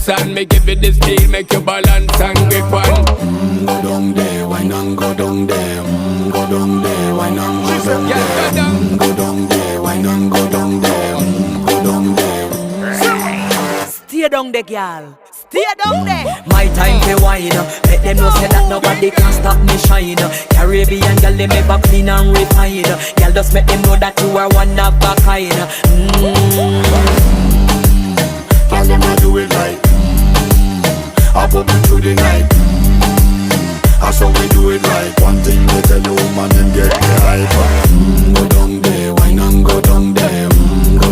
dance and me give it this feel, make you balance and grip on. Go down there, why not go down there? Go down there, why not go down there? Go down there, why not go down there? Go down there. Stay down there, girl. Stay down there. My time to wine. Let them know say that nobody can stop me shine. Caribbean girl, they make back clean and refine. Girl, just make them know that you are one of a kind. Tell them I do it right. I pop it through the night. That's how we do it right. One thing we tell you, man, and get the hype. Go down there.